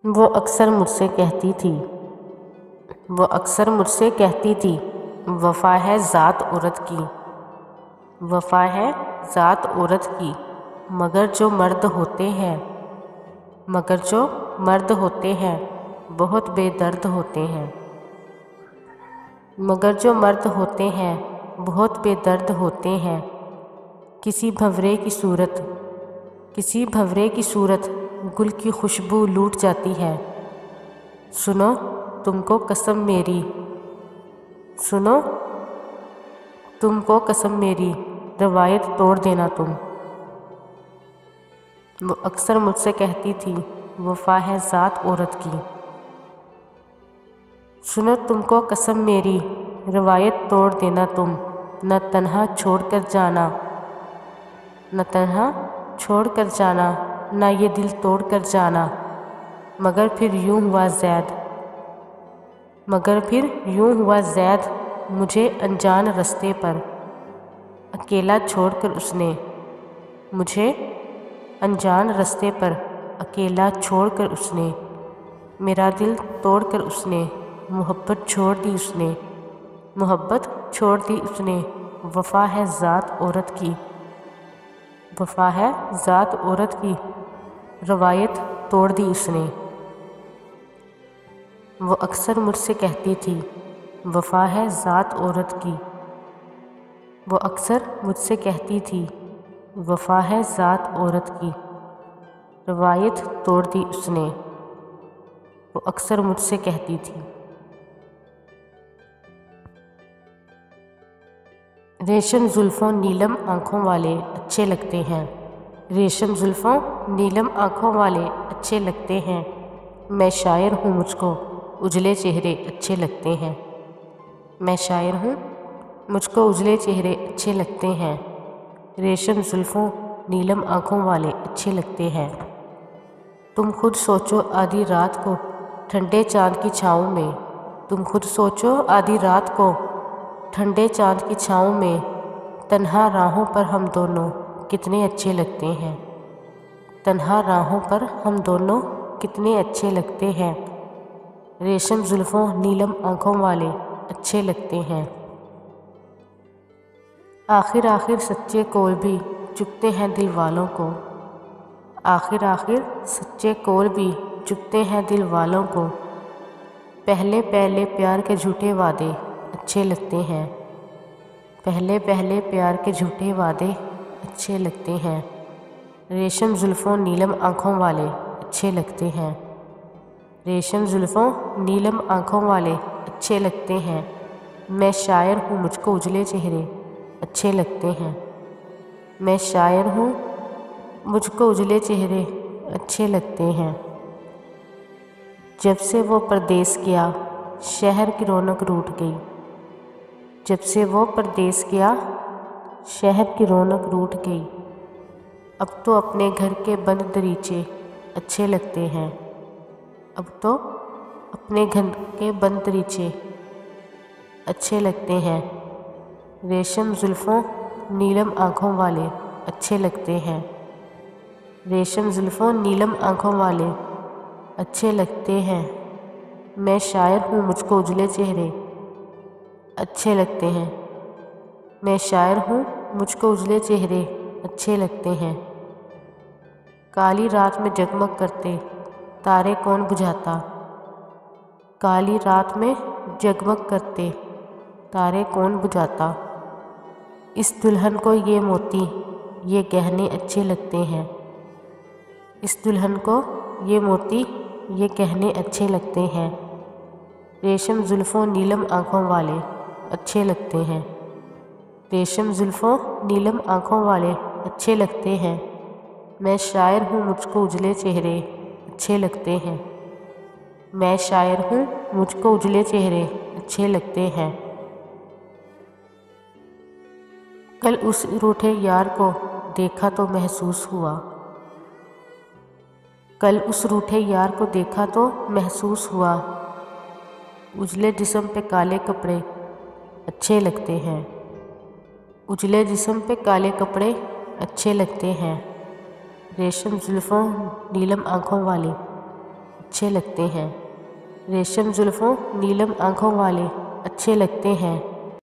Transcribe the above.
وہ اکثر مجھ سے کہتی تھی وفا ہے ذات عورت کی، وفا ہے ذات عورت کی، مگر جو مرد ہوتے ہیں بہت بے درد ہوتے ہیں، مگر جو مرد ہوتے ہیں بہت بے درد ہوتے ہیں، کسی بھنورے کی صورت گل کی خوشبو لوٹ جاتی ہے، سنو تم کو قسم میری روایت توڑ دینا تم۔ وہ اکثر مجھ سے کہتی تھی وفا ہے ذات عورت کی، سنو تم کو قسم میری روایت توڑ دینا تم، نہ تنہا چھوڑ کر جانا نہ یہ دل توڑ کر جانا، مگر پھر یوں ہوا زید مجھے انجان رستے پر اکیلا چھوڑ کر اس نے، میرا دل توڑ کر اس نے محبت چھوڑ دی اس نے، وفا ہے ذات عورت کی روایت توڑ دی اس نے۔ وہ اکثر مجھ سے کہتی تھی وفا ہے ذات عورت کی، وہ اکثر مجھ سے کہتی تھی وفا ہے ذات عورت کی روایت توڑ دی اس نے، وہ اکثر مجھ سے کہتی تھی۔ ریشم زلفوں نیلم آنکھوں والے اچھے لگتے ہیں، ریشم زلفوں نیلم آنکھوں والے اچھے لگتے ہیں، میں شاعر ہوں مجھ کو اجلے چہرے اچھے لگتے ہیں، میں شاعر ہوں مجھ کو اجلے چہرے اچھے لگتے ہیں، ریشم زلفوں نیلم آنکھوں والے اچھے لگتے ہیں۔ تم خود سوچو آدھی رات کو ٹھنڈے چاند کی چھاؤں میں، تم خود سوچو آدھی رات کو ٹھنڈے چاند کی چھاؤں میں، تنہا راہوں پر ہم دونوں کتنے اچھے لگتے ہیں، تنہا راہوں پر ہم دونوں کتنے اچھے لگتے ہیں، ریشم زلفوں نیلم آنکھوں والے اچھے لگتے ہیں۔ آخر سچے کول بھی چبھتے ہیں دل والوں کو، آخر سچے کول بھی چبھتے ہیں دل والوں کو، پہلے پیار کے جھوٹے وعدے اچھے لگتے ہیں، پہلے پیار کے جھوٹے وعدے اچھے لگتے ہیں، ریشم زلفوں نیلم آنکھوں والے اچھے لگتے ہیں، ریشم زلفوں نیلم آنکھوں والے اچھے لگتے ہیں، میں شاعر ہوں مجھ کو اجلے چہرے اچھے لگتے ہیں، میں شاعر ہوں مجھ کو اجلے چہرے اچھے لگتے ہیں۔ جب سے وہ پردیس گیا شہر کی رونق روٹھ گئی، جب سے وہ پردیس گیا شہر کی رونق روٹھ گئی، اب تو اپنے گھر کے بند دریچے اچھے لگتے ہیں، اب تو اپنے گھر کے بند دریچے اچھے لگتے ہیں، ریشم زلفوں نیلم آنکھوں والے اچھے لگتے ہیں، ریشم زلفوں نیلم آنکھوں والے اچھے لگتے ہیں، میں شاعر ہوں مجھ کو اجلے چہرے اچھے لگتے ہیں، میں شاعر ہوں مجھ کو اجلے چہرے اچھے لگتے ہیں، کالی رات میں جگمگ کرتے تارے کون بجھاتا، کالی رات میں جگمگ کرتے تارے کون بجھاتا، اس دلہن کو یہ موتی یہ گہنے اچھے لگتے ہیں، اس دلہن کو یہ موتی یہ گہنے اچھے لگتے ہیں، ریشم زلفوں نیلم آنکھوں والے اچھے لگتے ہیں، ریشم زلفوں نیلم آنکھوں والے اچھے لگتے ہیں، میں شاعر ہوں مجھ کو اجلے چہرے اچھے لگتے ہیں، میں شاعر ہوں مجھ کو اجلے چہرے اچھے لگتے ہیں۔ کل اس روٹھے یار کو دیکھا تو محسوس ہوا، کل اس روٹھے یار کو دیکھا تو محسوس ہوا، اجلے جسم پہ کالے کپڑے اچھے لگتے ہیں، اجلے جسم پہ کالے کپڑے اچھے لگتے ہیں، ریشم زلفوں نیلم آنکھوں والے اچھے لگتے ہیں، ریشم زلفوں نیلم آنکھوں والے اچھے لگتے ہیں۔